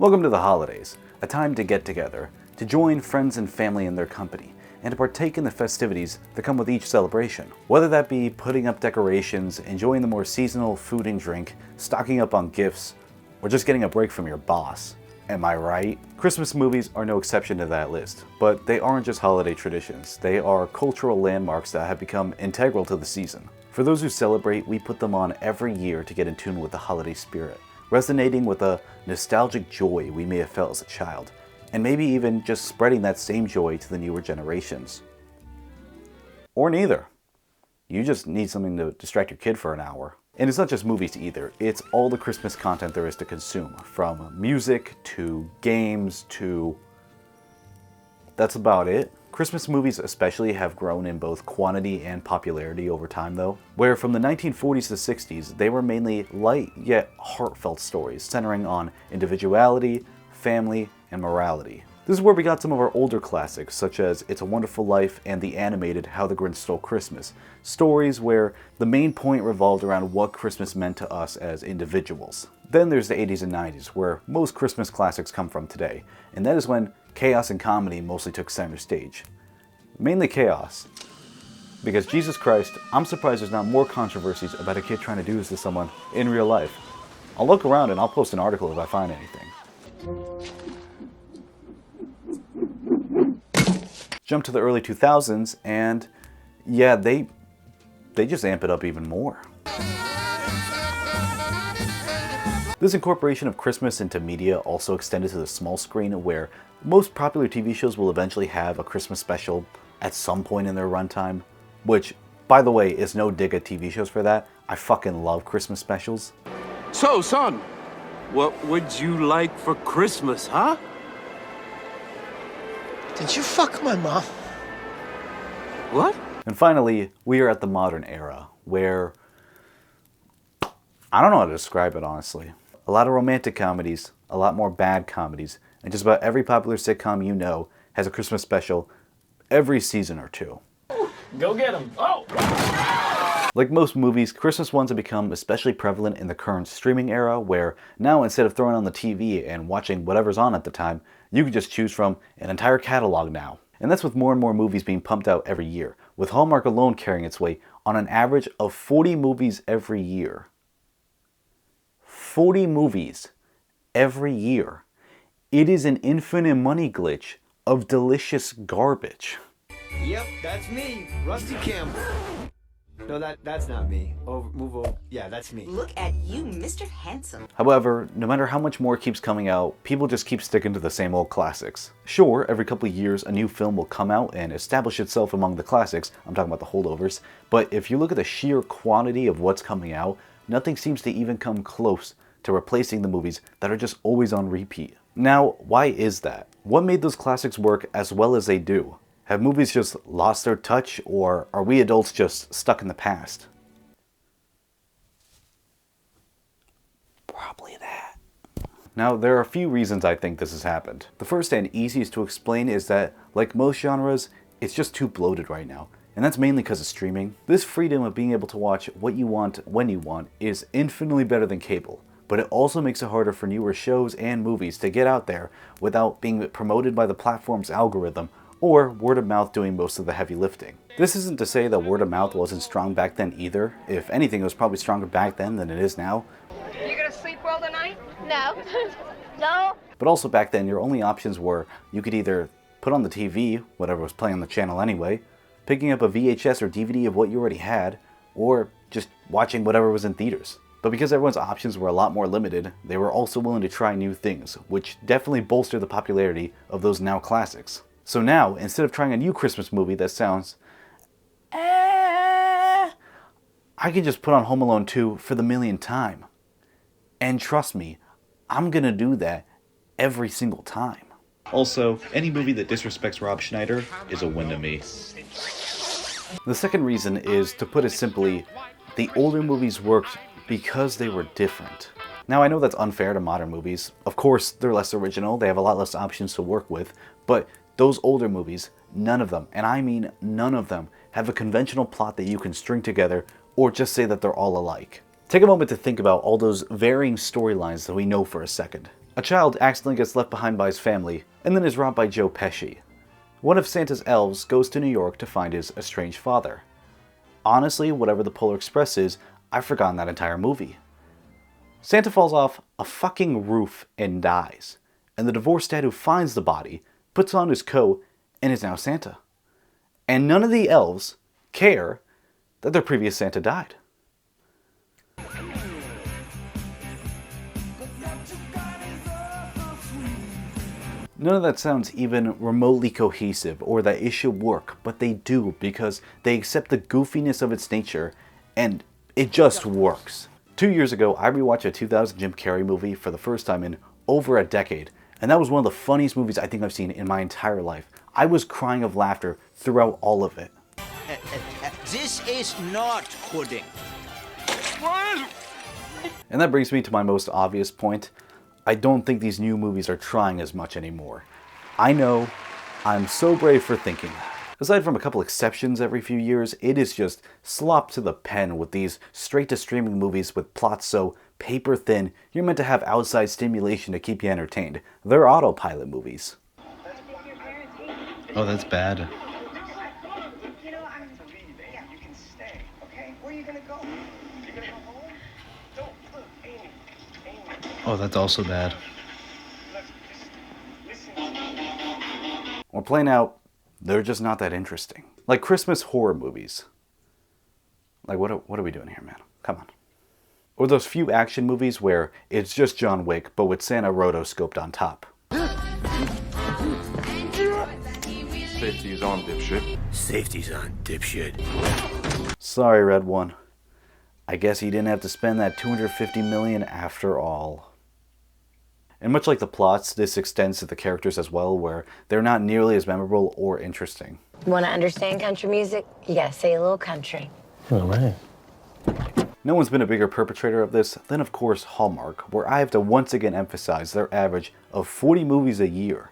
Welcome to the holidays, a time to get together, to join friends and family in their company, and to partake in the festivities that come with each celebration. Whether that be putting up decorations, enjoying the more seasonal food and drink, stocking up on gifts, or just getting a break from your boss. Am I right? Christmas movies are no exception to that list, but they aren't just holiday traditions. They are cultural landmarks that have become integral to the season. For those who celebrate, we put them on every year to get in tune with the holiday spirit, resonating with a nostalgic joy we may have felt as a child, and maybe even just spreading that same joy to the newer generations. Or neither. You just need something to distract your kid for an hour. And it's not just movies either, it's all the Christmas content there is to consume, from music to games to... that's about it. Christmas movies especially have grown in both quantity and popularity over time though, where from the 1940s to 60s, they were mainly light yet heartfelt stories centering on individuality, family, and morality. This is where we got some of our older classics, such as It's a Wonderful Life and the animated How the Grinch Stole Christmas, stories where the main point revolved around what Christmas meant to us as individuals. Then there's the 80s and 90s, where most Christmas classics come from today, and that is when chaos and comedy mostly took center stage. Mainly chaos. Because Jesus Christ, I'm surprised there's not more controversies about a kid trying to do this to someone in real life. I'll look around and I'll post an article if I find anything. Jump to the early 2000s and yeah, they just amp it up even more. This incorporation of Christmas into media also extended to the small screen, where most popular TV shows will eventually have a Christmas special at some point in their runtime, which, by the way, is no dig at TV shows for that. I fucking love Christmas specials. So, son, what would you like for Christmas, huh? Did you fuck my mom? What? And finally, we are at the modern era, where I don't know how to describe it, honestly. A lot of romantic comedies, a lot more bad comedies, and just about every popular sitcom you know has a Christmas special every season or two. Go get him! Oh! Like most movies, Christmas ones have become especially prevalent in the current streaming era, where now instead of throwing on the TV and watching whatever's on at the time, you can just choose from an entire catalog now. And that's with more and more movies being pumped out every year, with Hallmark alone carrying its weight on an average of 40 movies every year. 40 movies every year. It is an infinite money glitch of delicious garbage. Yep, that's me, Rusty Campbell. No, that's not me. Move over. Yeah, that's me. Look at you, Mr. Handsome. However, no matter how much more keeps coming out, people just keep sticking to the same old classics. Sure, every couple of years a new film will come out and establish itself among the classics, I'm talking about the holdovers, but if you look at the sheer quantity of what's coming out, nothing seems to even come close to replacing the movies that are just always on repeat. Now, why is that? What made those classics work as well as they do? Have movies just lost their touch, or are we adults just stuck in the past? Probably that. Now, there are a few reasons I think this has happened. The first and easiest to explain is that, like most genres, it's just too bloated right now. And that's mainly because of streaming. This freedom of being able to watch what you want when you want is infinitely better than cable. But it also makes it harder for newer shows and movies to get out there without being promoted by the platform's algorithm, or word of mouth doing most of the heavy lifting. This isn't to say that word of mouth wasn't strong back then either. If anything, it was probably stronger back then than it is now. You gonna sleep well tonight? No. No? But also back then, your only options were you could either put on the TV, whatever was playing on the channel anyway, picking up a VHS or DVD of what you already had, or just watching whatever was in theaters. But because everyone's options were a lot more limited, they were also willing to try new things, which definitely bolstered the popularity of those now classics. So now, instead of trying a new Christmas movie that sounds, I can just put on Home Alone 2 for the millionth time. And trust me, I'm gonna do that every single time. Also, any movie that disrespects Rob Schneider is a win to me. The second reason is, to put it simply, the older movies worked because they were different. Now, I know that's unfair to modern movies. Of course, they're less original, they have a lot less options to work with, but those older movies, none of them, and I mean none of them, have a conventional plot that you can string together or just say that they're all alike. Take a moment to think about all those varying storylines that we know for a second. A child accidentally gets left behind by his family and then is robbed by Joe Pesci. One of Santa's elves goes to New York to find his estranged father. Honestly, whatever the Polar Express is, I've forgotten that entire movie. Santa falls off a fucking roof and dies, and the divorced dad who finds the body puts on his coat and is now Santa. And none of the elves care that their previous Santa died. None of that sounds even remotely cohesive or that it should work, but they do because they accept the goofiness of its nature and it just works. 2 years ago, I rewatched a 2000 Jim Carrey movie for the first time in over a decade, and that was one of the funniest movies I think I've seen in my entire life. I was crying of laughter throughout all of it. This is not pudding. And that brings me to my most obvious point. I don't think these new movies are trying as much anymore. I know, I'm so brave for thinking that. Aside from a couple exceptions every few years, it is just slop to the pen with these straight-to-streaming movies with plots so paper thin, you're meant to have outside stimulation to keep you entertained. They're autopilot movies. Oh, that's bad. Oh, that's also bad. Or plain out, they're just not that interesting. Like Christmas horror movies. Like, what are we doing here, man? Come on. Or those few action movies where it's just John Wick, but with Santa rotoscoped on top. Safety's on, dipshit. Safety's on, dipshit. Sorry, Red One. I guess he didn't have to spend that $250 million after all. And much like the plots, this extends to the characters as well, where they're not nearly as memorable or interesting. You want to understand country music? You gotta say a little country. All right. No one's been a bigger perpetrator of this than, of course, Hallmark, where I have to once again emphasize their average of 40 movies a year.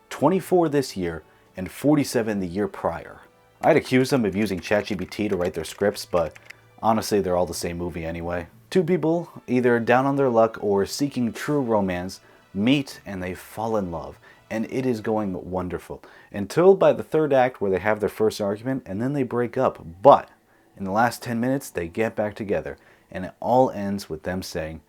24 this year, and 47 the year prior. I'd accuse them of using ChatGPT to write their scripts, but honestly, they're all the same movie anyway. Two people, either down on their luck or seeking true romance, meet and they fall in love, and it is going wonderful. Until by the third act where they have their first argument and then they break up, but in the last 10 minutes they get back together, and it all ends with them saying,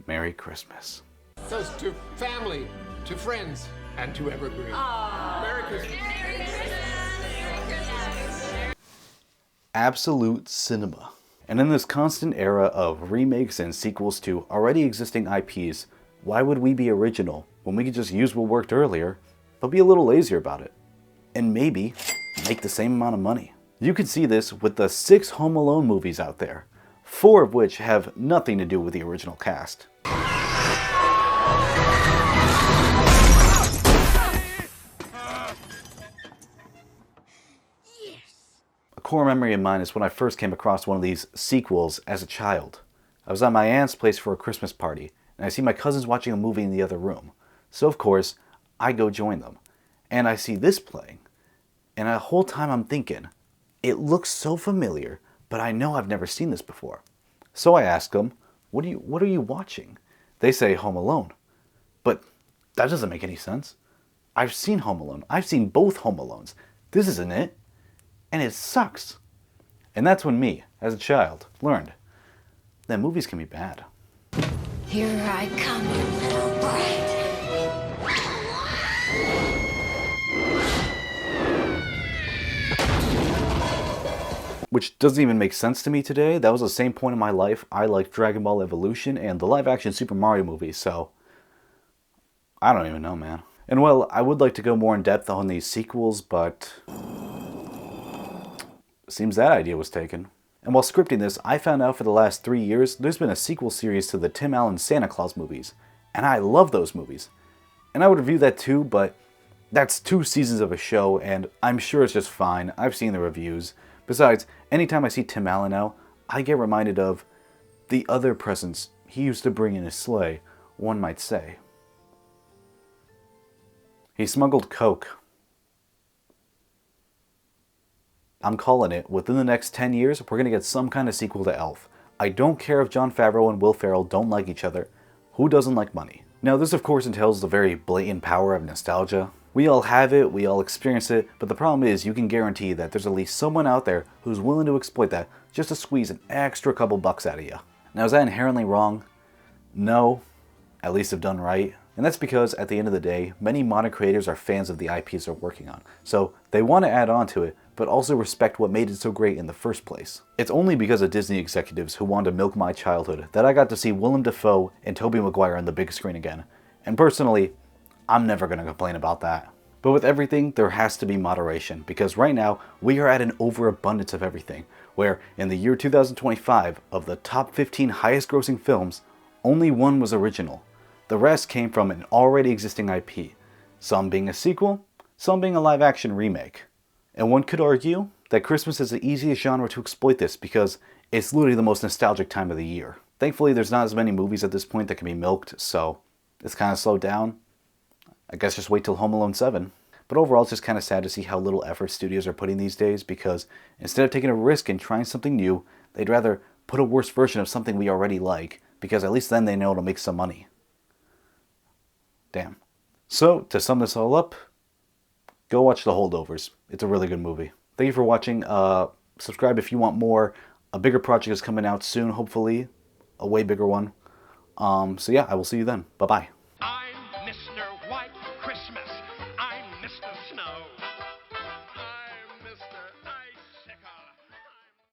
Merry Christmas. Toast to family, to friends, and to Evergreen. Merry Christmas. Absolute cinema. And in this constant era of remakes and sequels to already existing IPs, why would we be original when we could just use what worked earlier, but be a little lazier about it? And maybe make the same amount of money. You can see this with the 6 Home Alone movies out there, 4 of which have nothing to do with the original cast. A core memory of mine is when I first came across one of these sequels as a child. I was at my aunt's place for a Christmas party, and I see my cousins watching a movie in the other room. So of course, I go join them. And I see this playing, and the whole time I'm thinking, it looks so familiar, but I know I've never seen this before. So I ask them, what are you watching? They say Home Alone. But that doesn't make any sense. I've seen Home Alone. I've seen both Home Alones. This isn't it. And it sucks. And that's when me, as a child, learned that movies can be bad. Here I come, you little brat. Which doesn't even make sense to me today. That was the same point in my life I liked Dragon Ball Evolution and the live-action Super Mario movie, so I don't even know, man. And well, I would like to go more in depth on these sequels, but seems that idea was taken. And while scripting this, I found out for the last 3 years there's been a sequel series to the Tim Allen Santa Claus movies, and I love those movies. And I would review that too, but that's 2 seasons of a show, and I'm sure it's just fine. I've seen the reviews. Besides, anytime I see Tim Allen now, I get reminded of the other presents he used to bring in his sleigh, one might say. He smuggled coke. I'm calling it. Within the next 10 years, we're going to get some kind of sequel to Elf. I don't care if Jon Favreau and Will Ferrell don't like each other. Who doesn't like money? Now this of course entails the very blatant power of nostalgia. We all have it, we all experience it, but the problem is you can guarantee that there's at least someone out there who's willing to exploit that just to squeeze an extra couple bucks out of you. Now is that inherently wrong? No, at least if done right. And that's because at the end of the day, many modern creators are fans of the IPs they're working on. So they want to add on to it, but also respect what made it so great in the first place. It's only because of Disney executives who wanted to milk my childhood that I got to see Willem Dafoe and Tobey Maguire on the big screen again. And personally, I'm never going to complain about that. But with everything, there has to be moderation, because right now, we are at an overabundance of everything, where in the year 2025, of the top 15 highest grossing films, only one was original. The rest came from an already existing IP, some being a sequel, some being a live action remake. And one could argue that Christmas is the easiest genre to exploit this because it's literally the most nostalgic time of the year. Thankfully, there's not as many movies at this point that can be milked, so it's kind of slowed down. I guess just wait till Home Alone 7. But overall, it's just kind of sad to see how little effort studios are putting these days, because instead of taking a risk and trying something new, they'd rather put a worse version of something we already like, because at least then they know it'll make some money. Damn. So, to sum this all up, go watch The Holdovers. It's a really good movie. Thank you for watching. Subscribe if you want more. A bigger project is coming out soon, hopefully. A way bigger one. So yeah, I will see you then. Bye-bye.